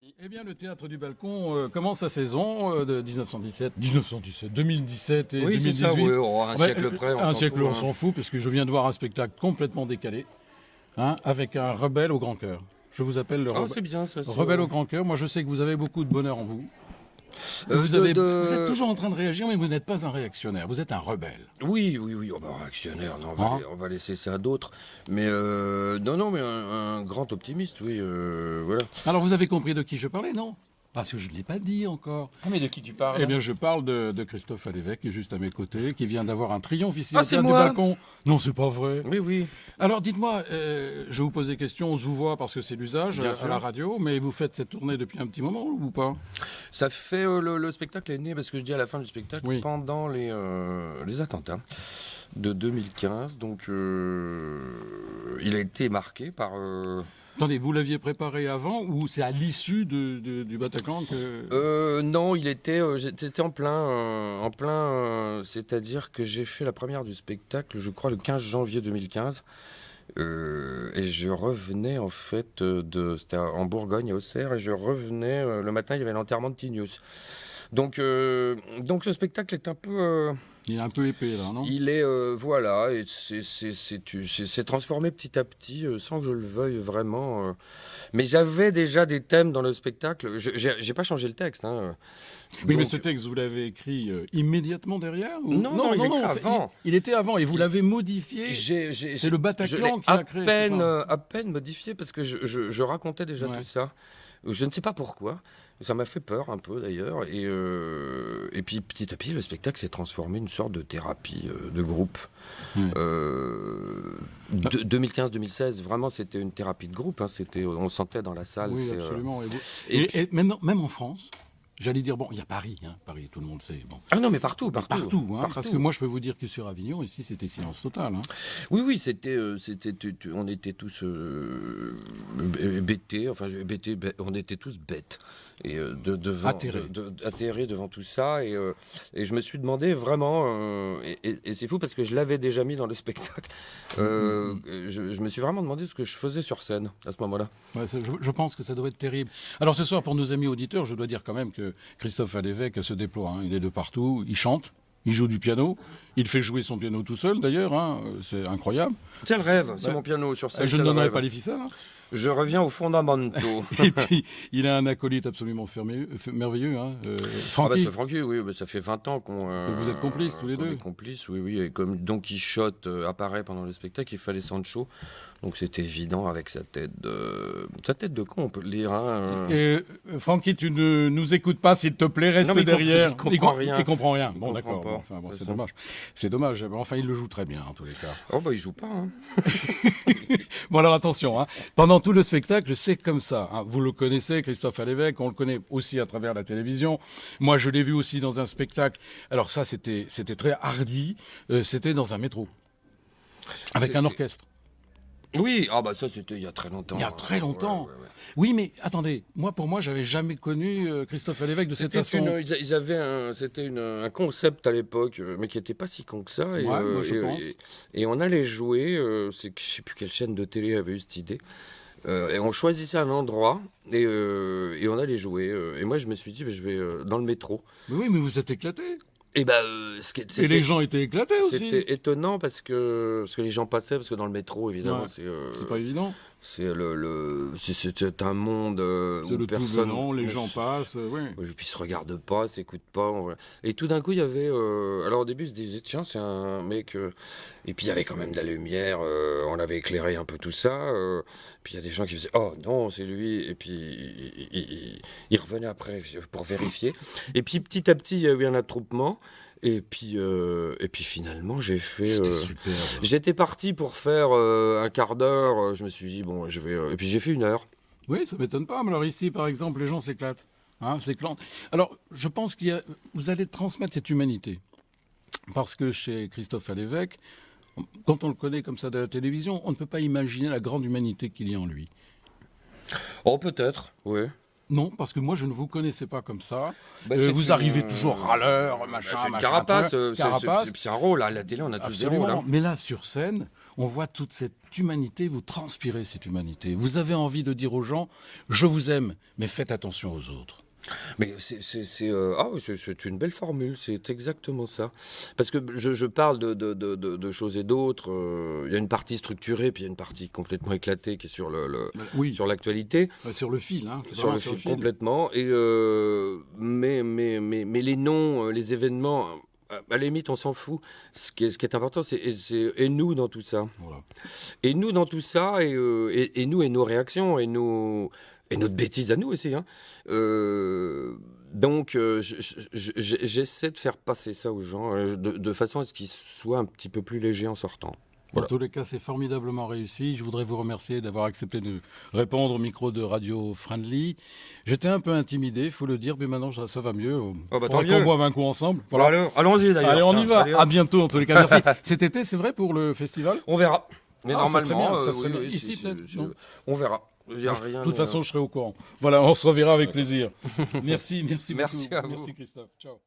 parti. Eh bien, le Théâtre du Balcon commence sa saison de 2017 et Oui, 2018. c'est ça, oui, un Ouais, siècle près, un siècle, on hein. s'en fout, parce que je viens de voir un spectacle complètement décalé, avec un rebelle au grand cœur. Je vous appelle le Ah, c'est bien ça. rebelle au grand cœur. Moi, je sais que vous avez beaucoup de bonheur en vous. Euh, Vous êtes toujours en train de réagir, mais vous n'êtes pas un réactionnaire, vous êtes un rebelle. Oui, réactionnaire, non, on va laisser ça à d'autres. Mais non, mais un grand optimiste, oui, voilà. Alors, vous avez compris de qui je parlais, non? Parce que je ne l'ai pas dit encore. Ah, mais de qui tu parles? Eh bien, je parle de Christophe Alévèque, qui est juste à mes côtés, qui vient d'avoir un triomphe ici au c'est Théâtre du moi. Balcon. Non, c'est pas vrai. Oui. Alors, dites-moi, je vous pose des questions, on se vous voit parce que c'est l'usage Bien à sûr. la radio, mais vous faites cette tournée depuis un petit moment ou pas? Ça fait, le spectacle est né, parce que je dis à la fin du spectacle, Oui. pendant les attentats de 2015. Donc, il a été marqué par... Attendez, vous l'aviez préparé avant ou c'est à l'issue du Bataclan que... Non, c'était en plein, c'est-à-dire que j'ai fait la première du spectacle, je crois, le 15 janvier 2015. Et je revenais, en fait, c'était en Bourgogne, à Auxerre, et je revenais, le matin, il y avait l'enterrement de Tinius. Donc le spectacle est un peu... Il est un peu épais, là, non? il est, voilà, et c'est transformé petit à petit, sans que je le veuille vraiment. Mais j'avais déjà des thèmes dans le spectacle. J'ai pas changé le texte, hein. Oui, mais Donc- ce texte, vous l'avez écrit immédiatement derrière ou... Non, il est écrit avant. Il était avant et vous l'avez modifié. C'est le Bataclan qui l'a créé, c'est ça à peine modifié, parce que je racontais déjà Ouais. tout ça. Je ne sais pas pourquoi. Ça m'a fait peur un peu d'ailleurs. Et puis petit à petit, le spectacle s'est transformé en une sorte de thérapie de groupe. Ouais. 2015-2016, vraiment, c'était une thérapie de groupe. Hein. On le sentait dans la salle. Oui, c'est, absolument. et Et même en France, j'allais dire, bon, il y a Paris, Paris, tout le monde sait. Bon. Ah non, mais partout. Parce que moi, je peux vous dire que sur Avignon, ici, c'était silence total. Oui, on était tous bêtés, on était tous bêtes. Et atterrés devant tout ça. Et je me suis demandé vraiment, et c'est fou parce que je l'avais déjà mis dans le spectacle, je me suis vraiment demandé ce que je faisais sur scène à ce moment-là. Ouais, je pense que ça doit être terrible. Alors ce soir, pour nos amis auditeurs, je dois dire quand même que Christophe Alévèque se déploie. Il est de partout, il chante. Il joue du piano, il fait jouer son piano tout seul d'ailleurs, c'est incroyable. C'est le rêve, c'est mon piano sur scène. Je ne donnerai pas les ficelles. Je reviens aux fondamentaux. Et puis, il a un acolyte absolument merveilleux, Francky. C'est Francky, oui, ça fait 20 ans qu'on... vous êtes complices tous les deux. On est complices, oui. Et comme Don Quichotte apparaît pendant le spectacle, il fallait Sancho. Donc c'était évident avec sa tête de con, on peut le dire. Et Francky, tu ne nous écoutes pas, s'il te plaît, reste derrière. Il comprend rien. Il comprend rien. Bon, d'accord. pas. Enfin, c'est dommage. C'est dommage. Enfin, il le joue très bien, en tous les cas. Oh, il joue pas, hein. Bon, alors attention, pendant tout le spectacle, c'est comme ça. Vous le connaissez, Christophe Alévèque, on le connaît aussi à travers la télévision. Moi, je l'ai vu aussi dans un spectacle. Alors ça, c'était très hardi. C'était dans un métro, avec un orchestre. Oui, ça c'était il y a très longtemps. Il y a très longtemps. Ouais. Oui, mais attendez, pour moi, j'avais jamais connu Christophe Alévèque de cette façon. Ils avaient c'était un concept à l'époque, mais qui n'était pas si con que ça. Et, moi, je pense. Et on allait jouer, je sais plus quelle chaîne de télé avait eu cette idée. Et on choisissait un endroit et on allait jouer. Et moi, je me suis dit, je vais dans le métro. Mais oui, mais vous êtes éclaté. Et Et les gens étaient éclatés aussi. C'était étonnant parce que les gens passaient, parce que dans le métro, évidemment, c'est pas évident. C'est un monde c'est où le personne... tout venant, les gens passent, oui. Et puis ils se regardent pas, s'écoutent pas. Et tout d'un coup, il y avait... alors au début, ils se disaient, tiens, c'est un mec... Et puis il y avait quand même de la lumière, on avait éclairé un peu tout ça. Puis il y a des gens qui faisaient, oh non, c'est lui. Et puis ils revenaient après pour vérifier. Et puis petit à petit, il y a eu un attroupement. Et puis finalement, j'ai fait... Super. J'étais parti pour faire un quart d'heure. Je me suis dit, bon, je vais... Et puis j'ai fait 1 heure. Oui, ça m'étonne pas. Mais alors ici, par exemple, les gens s'éclatent. Alors, je pense vous allez transmettre cette humanité. Parce que chez Christophe Alévèque, quand on le connaît comme ça de la télévision, on ne peut pas imaginer la grande humanité qu'il y a en lui. Oh, peut-être, oui. Non, parce que moi, je ne vous connaissais pas comme ça. C'est vous arrivez toujours râleur, machin, c'est une machin. carapace, carapace. c'est un rôle. À la télé, on a tous des rôles. Absolument. Mais là, sur scène, on voit toute cette humanité, vous transpirez cette humanité. Vous avez envie de dire aux gens, je vous aime, mais faites attention aux autres. Mais c'est une belle formule, c'est exactement ça. Parce que je parle de choses et d'autres. Il y a une partie structurée, puis il y a une partie complètement éclatée qui est Oui, sur l'actualité, sur le fil. Hein, c'est sur vraiment le fil complètement. Mais les noms, les événements, à la limite, on s'en fout. Ce qui est important, c'est et nous dans tout ça. Voilà. Et nous dans tout ça, et nous et nos réactions, et notre bêtise à nous aussi. Hein. Donc, j'essaie de faire passer ça aux gens de façon à ce qu'ils soient un petit peu plus légers en sortant. Dans Voilà. tous les cas, c'est formidablement réussi. Je voudrais vous remercier d'avoir accepté de répondre au micro de Radio Friendly. J'étais un peu intimidé, il faut le dire, mais maintenant ça va mieux. Ah bah, Faudra tant mieux. qu'on boive un coup ensemble. Voilà. Alors, allons-y d'ailleurs. Allez, on y Tiens, va. allez, À bientôt en tous les cas. Merci. Cet été, c'est vrai pour le festival? on verra. Mais Ah, ça serait normalement, bien, ça serait bien. oui, Ici, peut-être, non on verra. Il y a rien, De toute façon, je serai au courant. Voilà, on se reverra avec plaisir. Merci Merci beaucoup. à vous. Merci Christophe. Ciao.